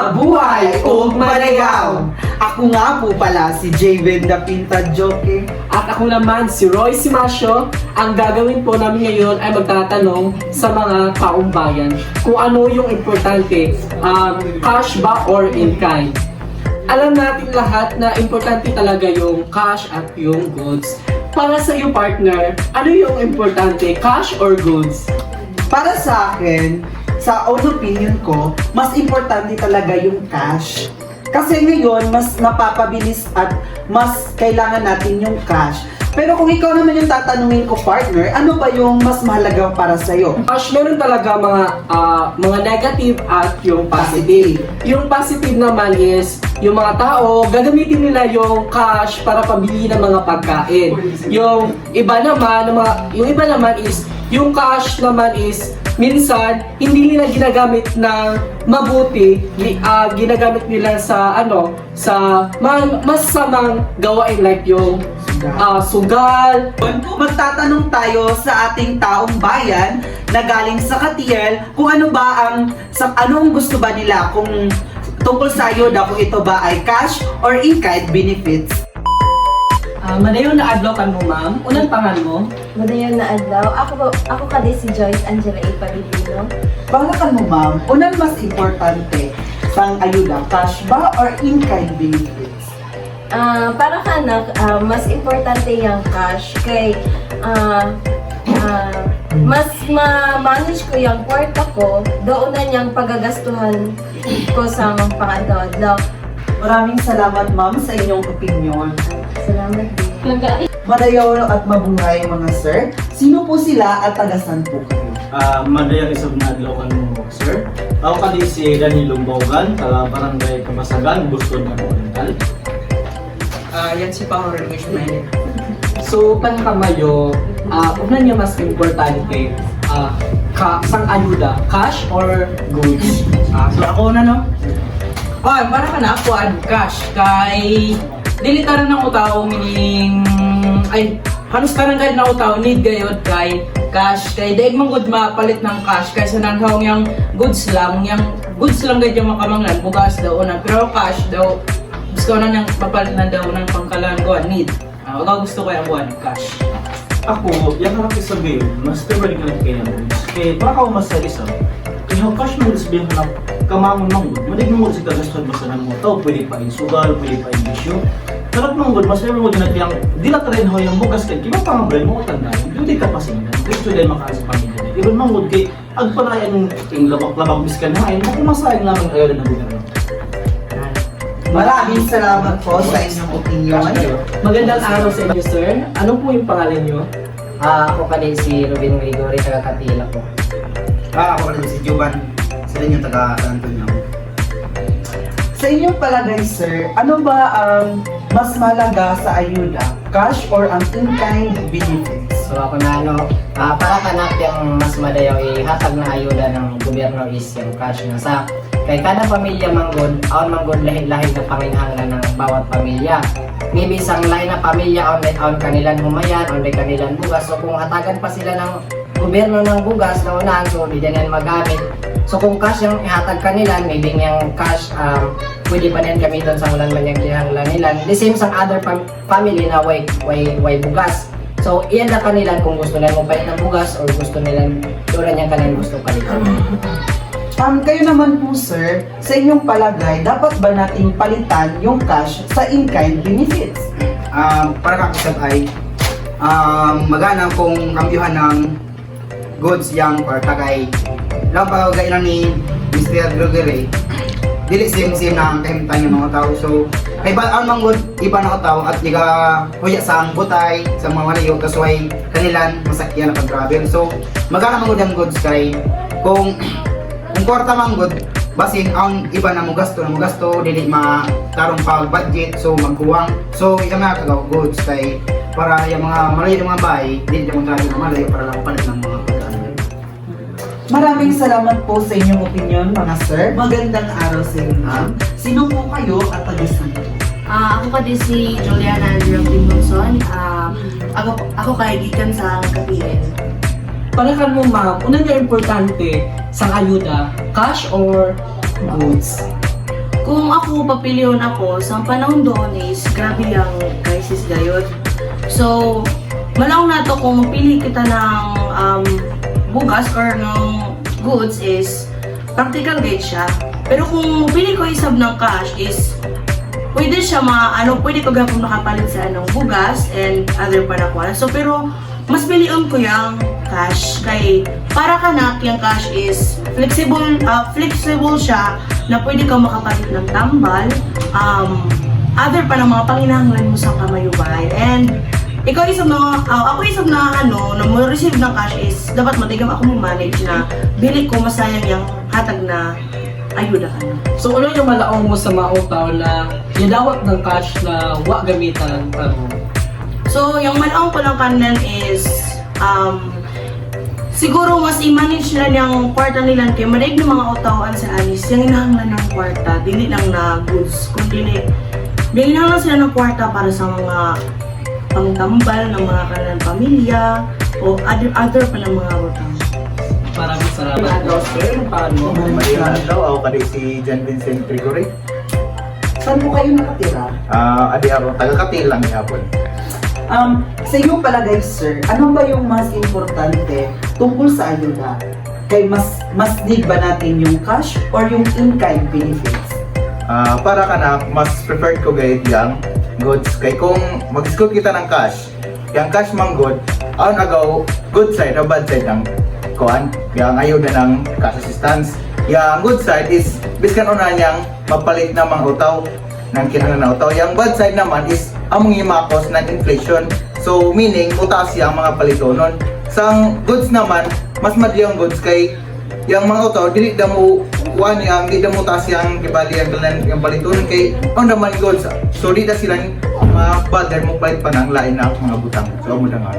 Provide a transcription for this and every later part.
Mabuhay o manayaw! Ako nga po pala si Javen da Pinta Joke. At ako naman si Roy Simasio. Ang gagawin po namin ngayon ay magtatanong sa mga taong bayan kung ano yung importante, cash ba or in kind. Alam natin lahat na importante talaga yung cash at yung goods. Para sa iyo partner, ano yung importante, cash or goods? Para sa akin, sa own opinion ko, mas importante talaga yung cash. Kasi ngayon, mas napapabilis at mas kailangan natin yung cash. Pero kung ikaw naman yung tatanungin ko, partner, ano ba yung mas mahalaga para sa'yo? Cash, meron talaga mga negative at yung positive. Yung positive naman is, yung mga tao, gagamitin nila yung cash para pabili ng mga pagkain. Yung iba naman is, yung cash naman is, minsan, hindi nila ginagamit ng mabuti, ginagamit nila sa masamang gawain like yung sugal. Magtatanong tayo sa ating taong bayan na galing sa Katiel kung ano ang gusto ba nila, kung tungkol sa ayuda, kung ito ba ay cash or in-kind benefits. Madayon na adlaw kan mo, ma'am. Unang pangalan mo? Madayon na adlaw. Ako kadi si Joyce Angela A. Palipino. Banglakan mo, ma'am, unang mas importante sang ayuda, cash ba or in-kind benefits? Para kanak, mas importante yung cash kay mas ma-manage ko yung kwarta ko doon na niyang pagagastuhan ko sa mga pang-adlaw. Maraming salamat, ma'am, sa inyong opinion. Salamat din. Madayaw at mabuhay, mga sir. Sino po sila at tagasan po kayo? Madayang isang adlaw kan mo, sir. Ako kadi si Danilo Bogan, taga Barangay Kabasagan, Bustod ng Oriental. Yan si Power Wishman. So, panakamayo, una niya mas importante, sang ayuda, cash or goods? So ako na no? Para ka na ako ad cash kay dili taran ng utaw meaning ay halos taran kahit na utaw need gayod kay cash kay daig man gud mapalit ng cash kaysa nanghawng yang goods lang gayud yung makamanglan bugas daw una pero cash daw gusto na nang mapalit na daw ng pangkalangguan need. Gusto ko yung buwan cash. Ako, yung harap isabihin, mas tibalik na kayo ng goods. Kaya baka ako mas sa isa, kaya cash mo sabihin ko na kamangon ng good. Malig mo si kagastod basta ng mga tao, pwede pa in sugal, pwede pa in bisyo. Sarap ng good, mas mo din natin yung dilatrin ho yung bugas kayo, kaya pa ang brand mo tandaan, hindi ka pasinggan. Gusto din makakas sa pamilya. Ibon ng good, kaya agpalayan yung labak-labak biskan na ayun, makumasayang namin ayaw na gobyerno. Maraming salamat po sa inyong opinion. Magandang araw sa inyo, sir. Ano po yung pangalan niyo? Ako kadi si Ruben Gregory, taga Katila po. Ako rin si Juban, sila yung taga Antonio. Sa inyong palagay, sir, ano ba ang mas mahalaga sa ayuda? Cash or ang in-kind benefits? So ako na para kanak yung mas madayaw ihatag na ayuda ng gobyerno is yung cash na sa kay kada pamilya manggod, aon manggod lahid-lahid na panginhanglan ng bawat pamilya. Maybe isang lain na pamilya aon kanilang humayan, aon kanilang bugas. So kung hatagan pa sila ng gobyerno ng bugas na unahan, so di din magamit. So kung cash yung ihatag kanila, maybe yung cash pwede pa din gamiton sa ulan man yung gihanglan nila. The same sa other family na way bugas. So iyan na kanila kung gusto nila mo palit ng bugas or gusto nila doon yung kanilang gusto palitan. Kayo naman po, sir, sa inyong palagay, dapat ba nating palitan yung cash sa in-kind benefits? Para kakisag ay magana kung kambyuhan ng goods yang or tagay lang pagkagay lang ni Mr. Gregory dili same na ang kahimtan yung mga tao. So kay ba ang mga good iba na tao at liga huya sa ang butay sa mga walayo kasway kanilan masakyan na pag-travel. So magana mga ang goods kay kung kwarta man good basin ang iba na mo gasto dili matarong pag-budget so magkuwang. So yung mga kagaw goods kay para yung mga malayo ng mga bahay dili mo tayo na malayo para lang palit ng mga pagkain. Maraming salamat po sa inyong opinion, mga sir. Magandang araw sa inyo, ma'am. Sino po kayo at tagasan po? Ako kadi si Juliana Andrea Pinonson. Ako kaigikan sa Kapiel. Para kan mo, ma'am, una nga importante sa ayuda, cash or goods? kung ako papiliyon ako, sa panahon doon is grabe ang crisis gayod. So, malaw na to kung pili kita ng bugas or ng goods is practical guide siya. Pero kung pili ko isab ng cash is pwede siya pwede ko gapon makapalit sa bugas and other panakwan. So, pero mas pilion ko yung cash kay para kanak yung cash is flexible siya na pwede ka makapalit ng tambal, other pa ng mga panginahanglan mo sa kamayubay. And ikaw isang ako isang na mo receive ng cash is dapat matigam ako manage na bili ko masayang yung hatag na ayuda ka na. So ano yung malaong mo sa mga utaw na yadawat ng cash na wa gamitan para mo? So, yung malaong ko lang kanan is, siguro mas i-manage nila yung kwarta nila kaya madaig ng mga utawaan sa anis, yung inahanglan ng kwarta, dili lang na goods, kundi inahanglan sila ng kwarta para sa mga pangtambal ng mga kanilang pamilya o other pa ng mga utang. Maraming salamat. Paano? Maliwanag daw, ako kadi si John Vincent Gregory. Saan po kayo nakatira? Adi ako, taga-Katil lang hapon. Sa iyo palagay, sir, ano ba yung mas importante tungkol sa ayuda? Kay mas need ba natin yung cash or yung in-kind benefits? Para ka na, mas preferred ko gayet yung goods. Kay kung mag-scoot kita ng cash, yung cash mang good, aon agaw, good side o bad side ng kuan, yung ayuda ng cash assistance. Yung good side is, biskan una niyang mapalit na mga utaw, ng kinahanglan na utaw. Yung bad side naman is, among imakos ng inflation. So, meaning, utaas yung mga palitonon. Sa goods naman, mas madli ang goods kay yung mga utaw, dili da mo di da mo taas yung kibali yung palitonon kay ang naman goods. So, di da silang bother mo palit pa ng lain na mga butang. So, amo na nga.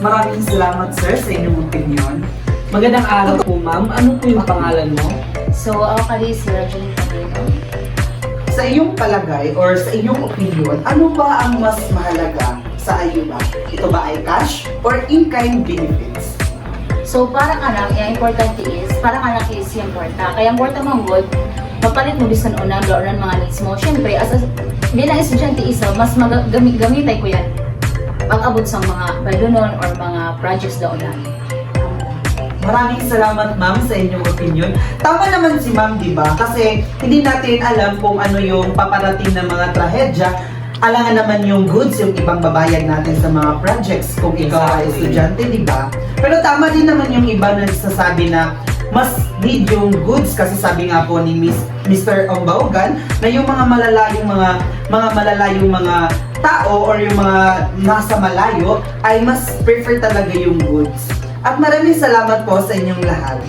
Maraming salamat, sir, sa inyong opinion. Magandang araw po, ma'am. Ano po yung pangalan mo? So, ako kali si Rajin Camilo. Sa iyong palagay or sa iyong opinion, ano ba ang mas mahalaga sa ayuda? Ito ba ay cash or in-kind benefits? So, para ka lang, yung importante is, para ka lang is yung kwarta. Kaya ang kwarta mong good, mapalit mo bisan unang doon ng mga needs mo. Siyempre, bilang estudyante isa, mas gamitin ko yan pag-abot sa mga balunon or mga projects doon na. Maraming salamat, ma'am, sa inyong opinion. Tama naman si ma'am, di ba? Kasi hindi natin alam kung ano yung paparating na mga trahedya. Alangan naman yung goods, yung ibang babayad natin sa mga projects kung ikaw ay estudyante, di ba? Pero tama din naman yung iba na nagsasabi na mas need yung goods kasi sabi nga po ni Mr. Ombaugan na yung mga malalayong mga tao or yung mga nasa malayo ay mas prefer talaga yung goods. At maraming salamat po sa inyong lahat.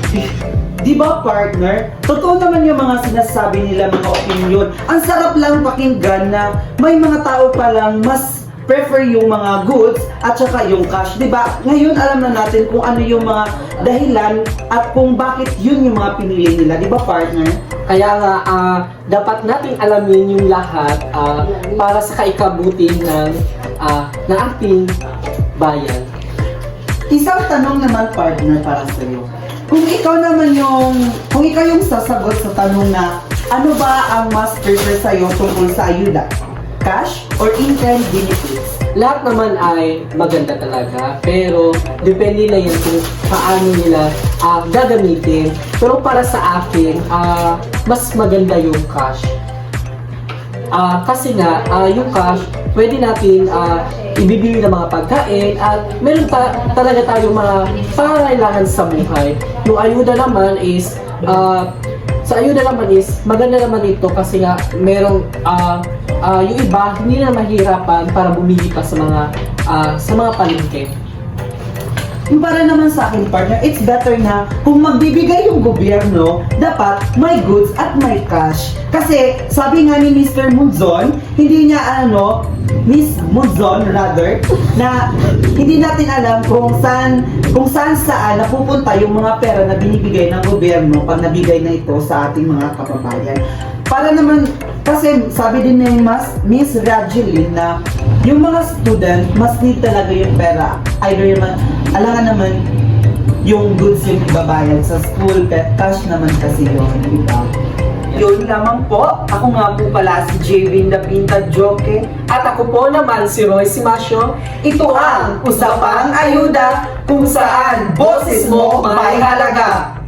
Di ba, partner? Totoo naman yung mga sinasabi nila, mga opinion. Ang sarap lang pakinggan na may mga tao palang mas prefer yung mga goods at saka yung cash. Di ba? Ngayon alam na natin kung ano yung mga dahilan at kung bakit yun yung mga pinili nila. Di ba, partner? Kaya nga, dapat nating alamin yung lahat para sa kaikabuti ng ating bayan. Isang tanong naman, partner, para sa iyo. Kung ikaw yung sasagot sa tanong na ano ba ang mas prefer sa iyo tungkol sa ayuda? Cash or in-kind benefits? Lahat naman ay maganda talaga, pero depende na yan kung paano nila gagamitin. Pero para sa akin, mas maganda yung cash. Kasi nga, yung cash, pwede natin ibibili ng mga pagkain at meron talaga tayong mga pangangailangan sa buhay. Yung ayuda naman is, maganda naman ito kasi nga merong yung iba hindi na mahirapan para bumili pa sa mga palengke. Yung para naman sa akin, partner, it's better na kung magbibigay yung gobyerno, dapat may goods at may cash. Kasi sabi nga ni Mr. Munzon, Miss Munzon rather, na hindi natin alam kung saan napupunta yung mga pera na binibigay ng gobyerno pag nabigay na ito sa ating mga kababayan. Para naman, kasi sabi din ni Miss Rajeline na yung mga student, mas need talaga yung pera. Either alangan naman yung goods yung ibabayad sa school, cash naman kasi yun, di ba? yun lamang po. Ako nga po pala si Javin the Pinta Joke. At ako po naman si Roy Simasio. Ito ang Usapang Ayuda kung saan boses mo may halaga.